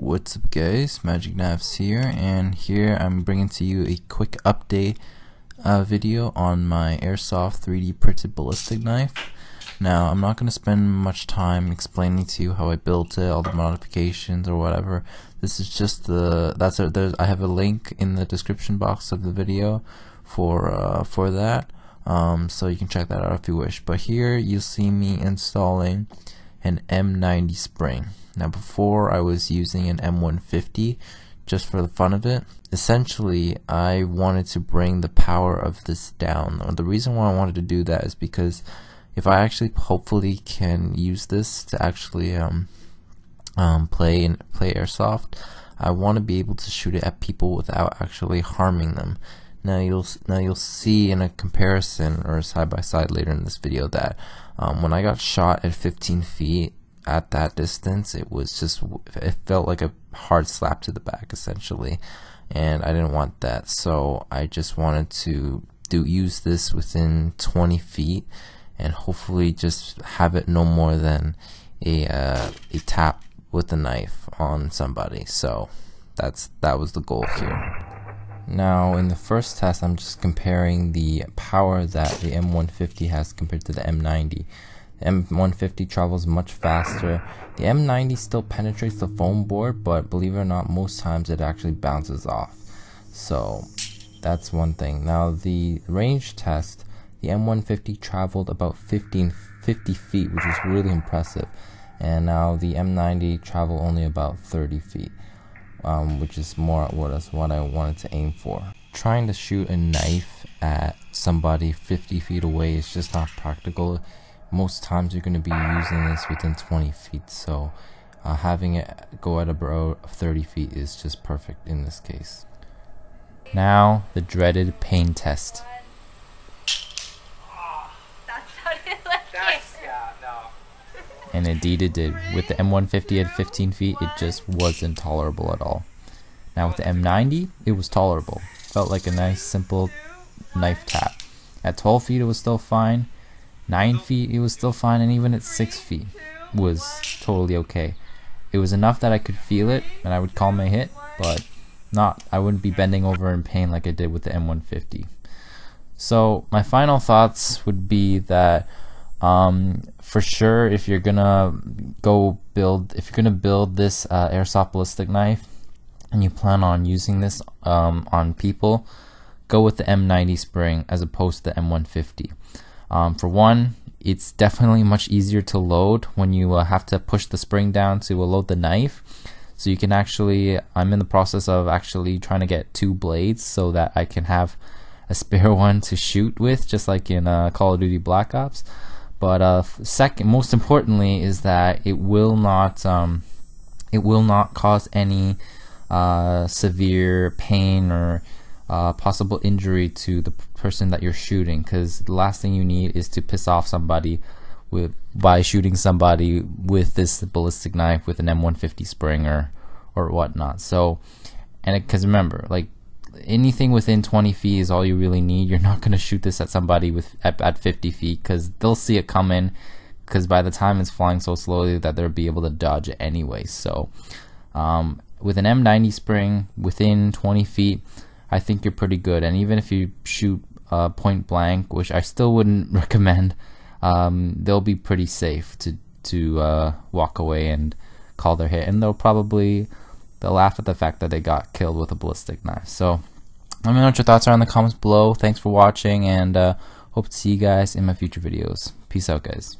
What's up guys, Magic Knives here, and here I'm bringing to you a quick update video on my Airsoft 3D printed ballistic knife. Now I'm not going to spend much time explaining to you how I built it, all the modifications or whatever. This is just I have a link in the description box of the video for that, so you can check that out if you wish. But here you'll see me installing an M90 spring. Now before I was using an M150 just for the fun of it. Essentially I wanted to bring the power of this down. The reason why I wanted to do that is because if I actually hopefully can use this to actually play Airsoft, I want to be able to shoot it at people without actually harming them. Now you'll see in a comparison or side by side later in this video that when I got shot at 15 feet at that distance, it felt like a hard slap to the back essentially, and I didn't want that. So I just wanted to use this within 20 feet and hopefully just have it no more than a tap with the knife on somebody. So that was the goal here. Now in the first test I'm just comparing the power that the M150 has compared to the M90. The M150 travels much faster. The M90 still penetrates the foam board, but believe it or not, most times it actually bounces off. So that's one thing. Now the range test, the M150 traveled about 50 feet, which is really impressive. And now the M90 traveled only about 30 feet. Which is more what I wanted to aim for. Trying to shoot a knife at somebody 50 feet away is just not practical. Most times you're going to be using this within 20 feet, so having it go at about 30 feet is just perfect in this case. Now the dreaded pain test. And indeed it did. With the M150 at 15 feet, it just wasn't tolerable at all. Now with the M90, it was tolerable. Felt like a nice simple knife tap. At 12 feet it was still fine. 9 feet it was still fine, and even at 6 feet was totally okay. It was enough that I could feel it and I would call my hit, but I wouldn't be bending over in pain like I did with the M150. So my final thoughts would be that for sure, if you're gonna build this Airsoft ballistic knife and you plan on using this on people, go with the M90 spring as opposed to the M150. For one, it's definitely much easier to load when you have to push the spring down to load the knife. So you can actually, I'm in the process of actually trying to get 2 blades so that I can have a spare one to shoot with, just like in Call of Duty Black Ops. But second, most importantly, is that it will not cause any severe pain or possible injury to the person that you're shooting, because the last thing you need is to piss off somebody by shooting somebody with this ballistic knife with an M150 spring or whatnot. So, and because remember, like, anything within 20 feet is all you really need. You're not going to shoot this at somebody at 50 feet because they'll see it coming, because by the time it's flying so slowly that they'll be able to dodge it anyway. So with an M90 spring within 20 feet, I think you're pretty good. And even if you shoot point blank, which I still wouldn't recommend, they'll be pretty safe to walk away and call their hit, and they'll laugh at the fact that they got killed with a ballistic knife. So let me know what your thoughts are in the comments below. Thanks for watching, and hope to see you guys in my future videos. Peace out, guys.